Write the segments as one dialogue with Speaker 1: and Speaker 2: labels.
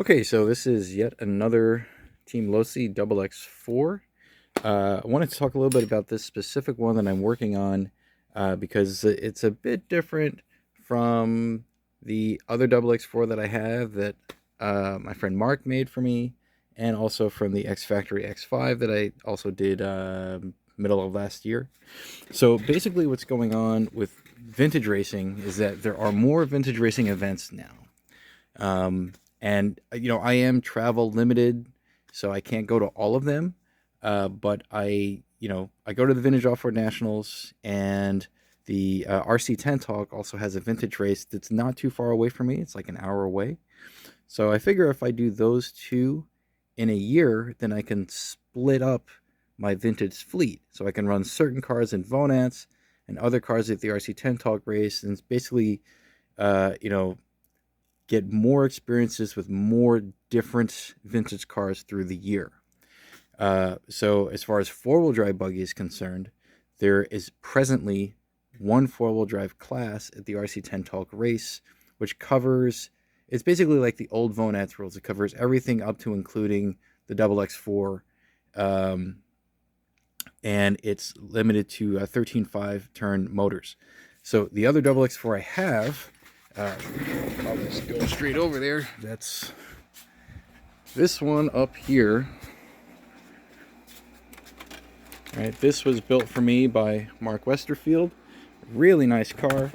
Speaker 1: Okay, so this is yet another Team Losi XX-4. I wanted to talk a little bit about this specific one that I'm working on because it's a bit different from the other XX-4 that I have that my friend Mark made for me, and also from the X Factory X5 that I also did middle of last year. So basically, what's going on with vintage racing is that there are more vintage racing events now. And I am travel limited, so I can't go to all of them. But I go to the Vintage Off-Road Nationals, and the RC10 Talk also has a vintage race that's not too far away from me. It's like an hour away. So I figure if I do those two in a year, then I can split up my vintage fleet. So I can run certain cars in Vonats and other cars at the RC10 Talk race, and it's basically, uh, you know, get more experiences with more different vintage cars through the year. So as far as four-wheel drive buggy is concerned, there is presently one four-wheel drive class at the RC10 Talk race, which covers, it's basically like the old Vonats rules. It covers everything up to including the XX-4, um, and it's limited to 13.5 turn motors. So the other XX-4 I have, I'll just go straight over there. That's this one up here. All right, this was built for me by Mark Westerfield. Really nice car.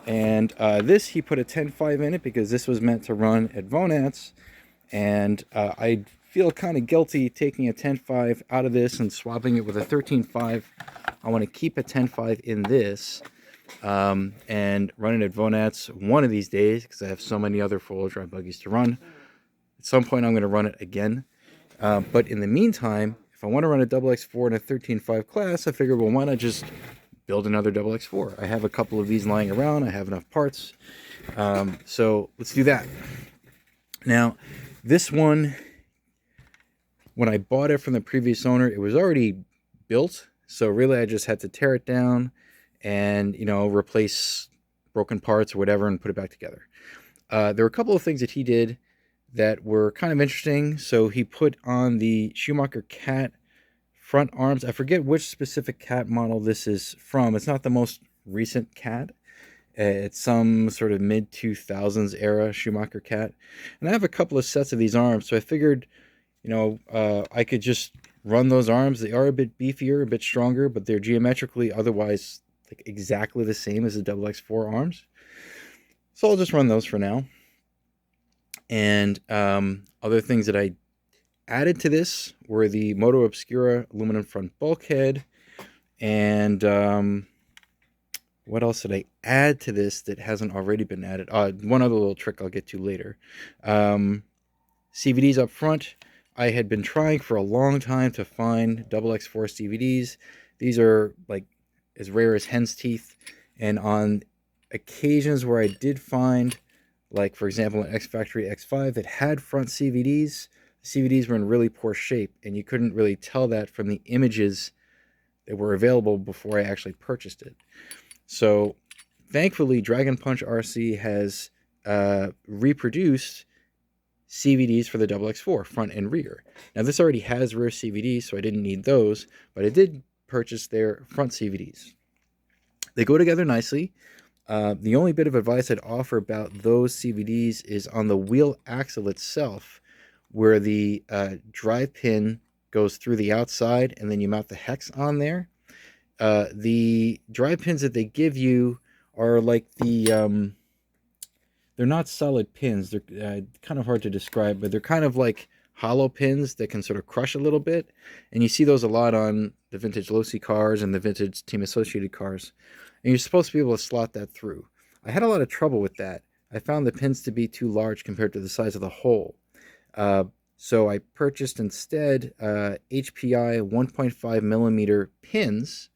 Speaker 1: And this, he put a 10.5 in it because this was meant to run at Vonats. And I feel kind of guilty taking a 10.5 out of this and swapping it with a 13.5. I want to keep a 10.5 in this and run it at Vonats one of these days because I have so many other four-wheel drive buggies to run. At some point, I'm going to run it again. But in the meantime, if I want to run a XX-4 in a 13.5 class, I figured, well, why not just build another XX-4? I have a couple of these lying around. I have enough parts. So let's do that. Now, this one, when I bought it from the previous owner, it was already built. So really, I just had to tear it down and, replace broken parts or whatever and put it back together. There were a couple of things that he did that were kind of interesting. So he put on the Schumacher Cat front arms. I forget which specific Cat model this is from. It's not the most recent Cat. It's some sort of mid-2000s era Schumacher Cat. And I have a couple of sets of these arms, so I figured, I could just run those arms. They are a bit beefier, a bit stronger, but they're geometrically otherwise like exactly the same as the XX-4 arms. So I'll just run those for now. And other things that I added to this were the Moto Obscura aluminum front bulkhead. And what else did I add to this that hasn't already been added? One other little trick I'll get to later. CVDs up front. I had been trying for a long time to find XX-4 CVDs. These are like as rare as hen's teeth. And on occasions where I did find, like for example, an X Factory X5 that had front CVDs, the CVDs were in really poor shape, and you couldn't really tell that from the images that were available before I actually purchased it. So thankfully, Dragon Punch RC has reproduced CVDs for the XX-4 front and rear. Now this already has rear CVDs, so I didn't need those, but I did purchase their front CVDs. They go together nicely. The only bit of advice I'd offer about those CVDs is on the wheel axle itself, where the drive pin goes through the outside and then you mount the hex on there. The drive pins that they give you are like they're not solid pins. They're kind of hard to describe, but they're kind of like hollow pins that can sort of crush a little bit. And you see those a lot on the vintage Losi cars and the vintage Team Associated cars. And you're supposed to be able to slot that through. I had a lot of trouble with that. I found the pins to be too large compared to the size of the hole. So I purchased instead HPI 1.5 millimeter pins,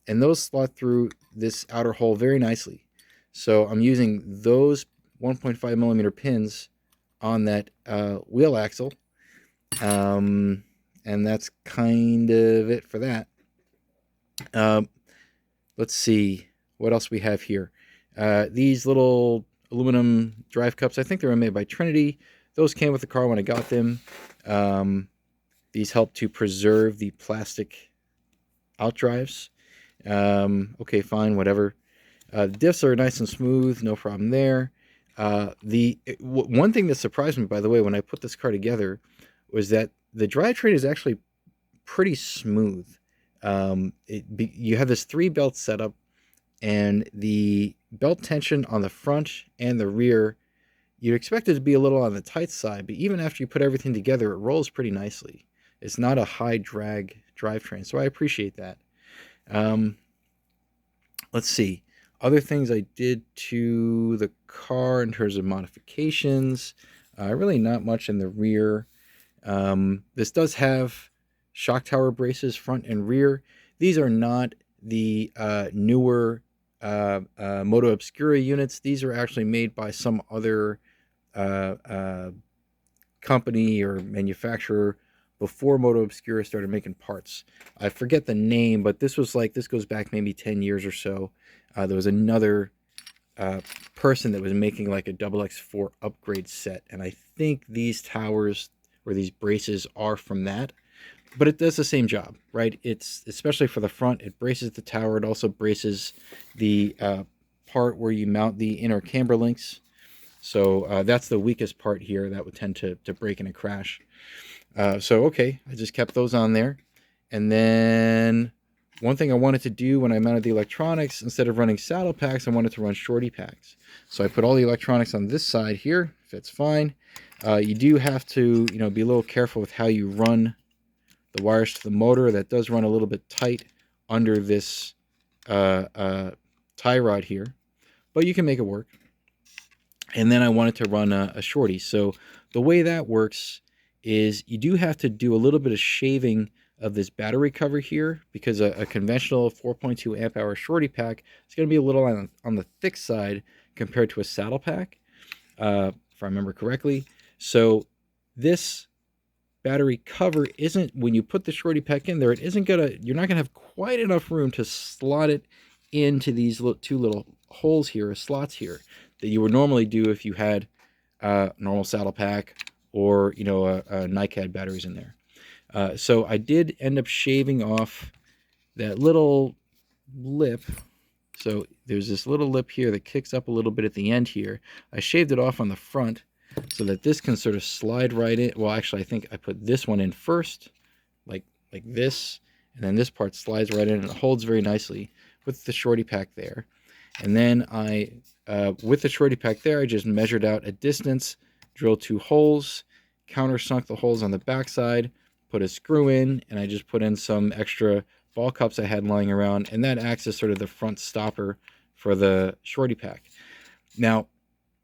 Speaker 1: and those slot through this outer hole very nicely. So I'm using those 1.5 millimeter pins on that wheel axle. And that's kind of it for that. Let's see what else we have here. These little aluminum drive cups, I think they were made by Trinity. those came with the car when I got them. These help to preserve the plastic outdrives. Okay, fine, whatever. The diffs are nice and smooth, no problem there. One thing that surprised me, by the way, when I put this car together, was that the drivetrain is actually pretty smooth. You have this 3-belt setup, and the belt tension on the front and the rear, you'd expect it to be a little on the tight side, but even after you put everything together, it rolls pretty nicely. It's not a high drag drivetrain, so I appreciate that. Let's see. Other things I did to the car in terms of modifications, really not much in the rear. This does have shock tower braces front and rear. These are not the newer Moto Obscura units. These are actually made by some other company or manufacturer before Moto Obscura started making parts. I forget the name, but this goes back maybe 10 years or so. There was another person that was making like a XX-4 upgrade set, and I think these towers or these braces are from that. But it does the same job, right? It's especially for the front, it braces the tower. It also braces the part where you mount the inner camber links. So that's the weakest part here that would tend to break in a crash. So okay, I just kept those on there. And then one thing I wanted to do when I mounted the electronics, instead of running saddle packs, I wanted to run Shorty Packs. So I put all the electronics on this side here. Fits fine. You do have to, be a little careful with how you run the wires to the motor. That does run a little bit tight under this tie rod here, but you can make it work. And then I wanted to run a Shorty. So the way that works is you do have to do a little bit of shaving of this battery cover here, because a conventional 4.2 amp hour Shorty Pack is going to be a little on the thick side compared to a saddle pack, if I remember correctly. So this battery cover isn't, when you put the Shorty Pack in there, you're not gonna have quite enough room to slot it into these two little holes here, or slots here, that you would normally do if you had a normal saddle pack or a NiCad batteries in there. So I did end up shaving off that little lip. So there's this little lip here that kicks up a little bit at the end here. I shaved it off on the front, so that this can sort of slide right in. Well, actually, I think I put this one in first, like this, and then this part slides right in, and it holds very nicely with the Shorty Pack there. And then with the Shorty Pack there, I just measured out a distance, drilled 2 holes, countersunk the holes on the backside, put a screw in, and I just put in some extra ball cups I had lying around, and that acts as sort of the front stopper for the Shorty Pack. Now,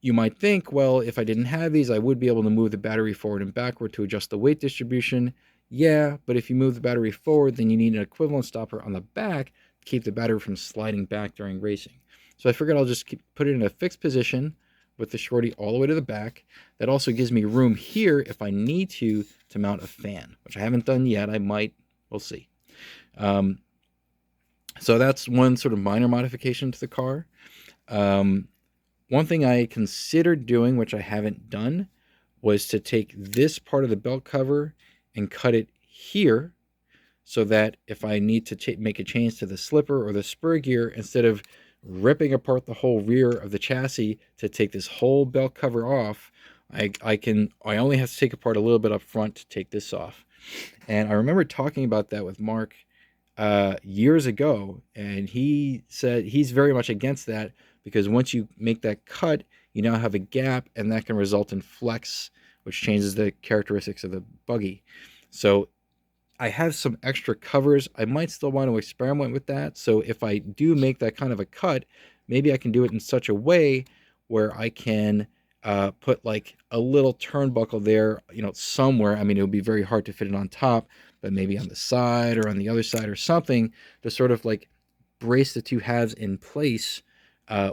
Speaker 1: you might think, well, if I didn't have these, I would be able to move the battery forward and backward to adjust the weight distribution. Yeah, but if you move the battery forward, then you need an equivalent stopper on the back to keep the battery from sliding back during racing. So I figured I'll just put it in a fixed position with the Shorty all the way to the back. That also gives me room here if I need to mount a fan, which I haven't done yet. I might. We'll see. So that's one sort of minor modification to the car. One thing I considered doing, which I haven't done, was to take this part of the belt cover and cut it here, so that if I need to make a change to the slipper or the spur gear, instead of ripping apart the whole rear of the chassis to take this whole belt cover off, I only have to take apart a little bit up front to take this off. And I remember talking about that with Mark years ago, and he said he's very much against that, because once you make that cut, you now have a gap, and that can result in flex, which changes the characteristics of the buggy. So I have some extra covers. I might still want to experiment with that. So if I do make that kind of a cut, maybe I can do it in such a way where I can put like a little turnbuckle there, somewhere. I mean, it would be very hard to fit it on top, but maybe on the side or on the other side or something to sort of like brace the two halves in place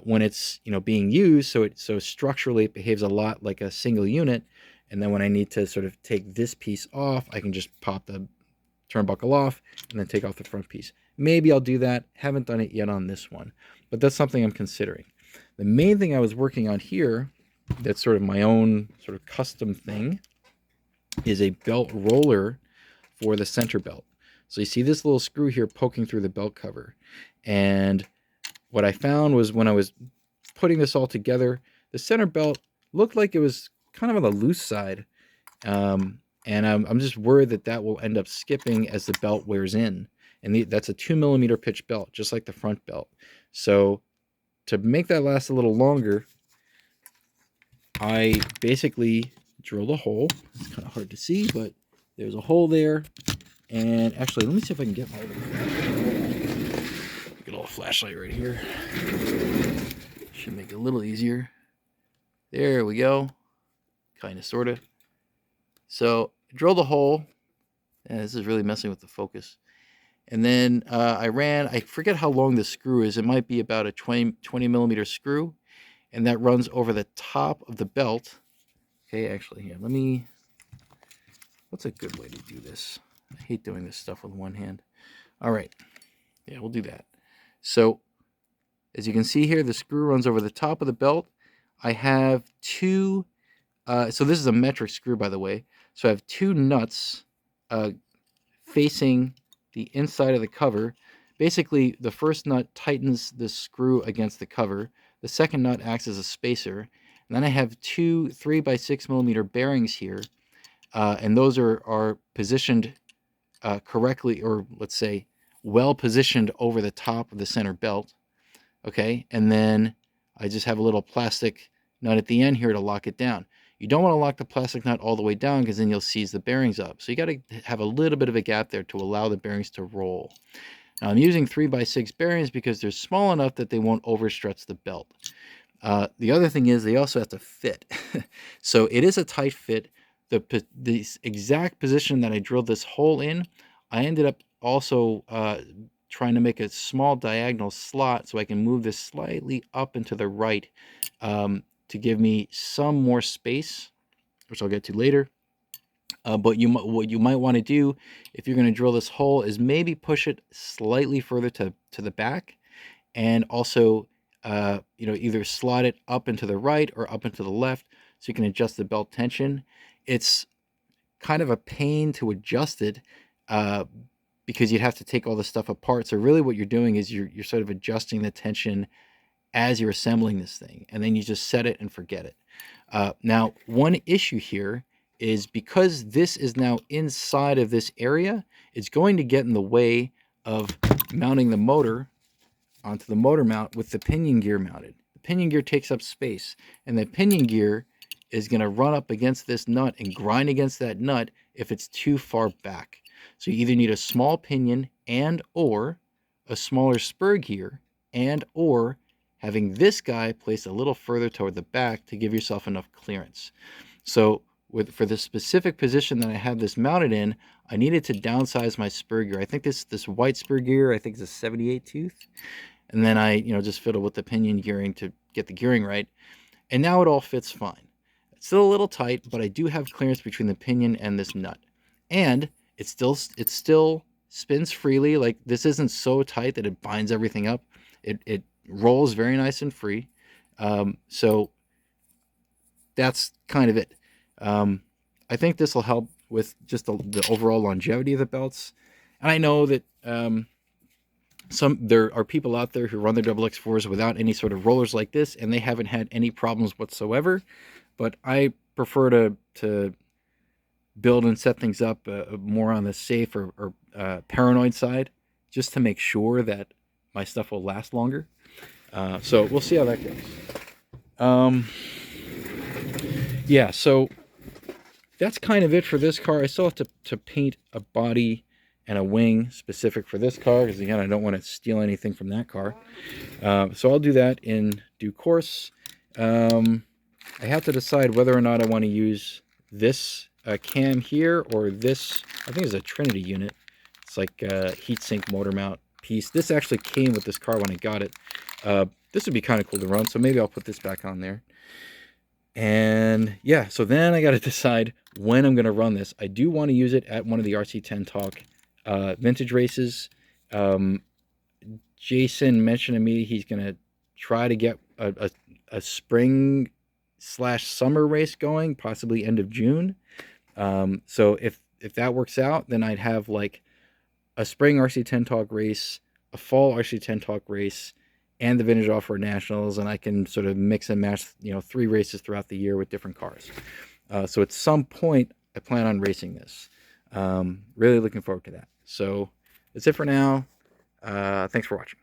Speaker 1: when it's being used, so structurally it behaves a lot like a single unit. And then when I need to sort of take this piece off, I can just pop the turnbuckle off and then take off the front piece. Maybe I'll do that. Haven't done it yet on this one, but that's something I'm considering. The main thing I was working on here that's sort of my own sort of custom thing is a belt roller for the center belt. So you see this little screw here poking through the belt cover. And what I found was when I was putting this all together, the center belt looked like it was kind of on the loose side. And I'm just worried that that will end up skipping as the belt wears in. And that's a 2mm pitch belt, just like the front belt. So to make that last a little longer, I basically drilled a hole. It's kind of hard to see, but there's a hole there. And actually, let me see if I can get my little flashlight. Get a little flashlight right here. Should make it a little easier. There we go. Kind of, sort of. So, drilled a hole. And this is really messing with the focus. And then I forget how long the screw is. It might be about a 20mm screw. And that runs over the top of the belt. Okay, actually, here, what's a good way to do this? I hate doing this stuff with one hand. All right, yeah, we'll do that. So, as you can see here, the screw runs over the top of the belt. I have two, so this is a metric screw, by the way. So I have two nuts facing the inside of the cover. Basically, the first nut tightens the screw against the cover. The second nut acts as a spacer. And then I have two 3x6mm bearings here. And those are positioned correctly, or let's say well positioned over the top of the center belt. Okay, and then I just have a little plastic nut at the end here to lock it down. You don't want to lock the plastic nut all the way down because then you'll seize the bearings up. So you got to have a little bit of a gap there to allow the bearings to roll. Now I'm using 3x6 bearings because they're small enough that they won't overstretch the belt. The other thing is they also have to fit. So it is a tight fit. The exact position that I drilled this hole in, I ended up also trying to make a small diagonal slot so I can move this slightly up and to the right to give me some more space, which I'll get to later. But what you might want to do if you're going to drill this hole is maybe push it slightly further to the back, and also either slot it up and to the right or up and to the left so you can adjust the belt tension. It's kind of a pain to adjust it because you'd have to take all the stuff apart. So really what you're doing is you're sort of adjusting the tension as you're assembling this thing, and then you just set it and forget it. Now, one issue here is because this is now inside of this area, it's going to get in the way of mounting the motor onto the motor mount with the pinion gear mounted. The pinion gear takes up space, and the pinion gear is going to run up against this nut and grind against that nut if it's too far back. So you either need a small pinion and or a smaller spur gear and or having this guy placed a little further toward the back to give yourself enough clearance. So for the specific position that I have this mounted in, I needed to downsize my spur gear. I think this white spur gear, I think is a 78 tooth. And then I just fiddle with the pinion gearing to get the gearing right. And now it all fits fine. It's still a little tight, but I do have clearance between the pinion and this nut. And it still spins freely. Like, this isn't so tight that it binds everything up. It rolls very nice and free. So that's kind of it. I think this will help with just the overall longevity of the belts. And I know that there are people out there who run their XX-4s without any sort of rollers like this, and they haven't had any problems whatsoever. But I prefer to build and set things up more on the safe or paranoid side, just to make sure that my stuff will last longer. So we'll see how that goes. Yeah, so that's kind of it for this car. I still have to paint a body and a wing specific for this car, because again, I don't want to steal anything from that car. So I'll do that in due course. I have to decide whether or not I want to use this cam here or this. I think it's a Trinity unit. It's like a heatsink motor mount piece. This actually came with this car when I got it. This would be kind of cool to run, so maybe I'll put this back on there. And yeah, so then I got to decide when I'm going to run this. I do want to use it at one of the RC10 Talk vintage races. Jason mentioned to me he's going to try to get a spring summer race going, possibly end of June. So if that works out, then I'd have like a spring RC10 Talk race, a fall RC10 Talk race, and the Vintage Off-Road Nationals, and I can sort of mix and match, 3 races throughout the year with different cars. So at some point, I plan on racing this. Really looking forward to that. So that's it for now. Thanks for watching.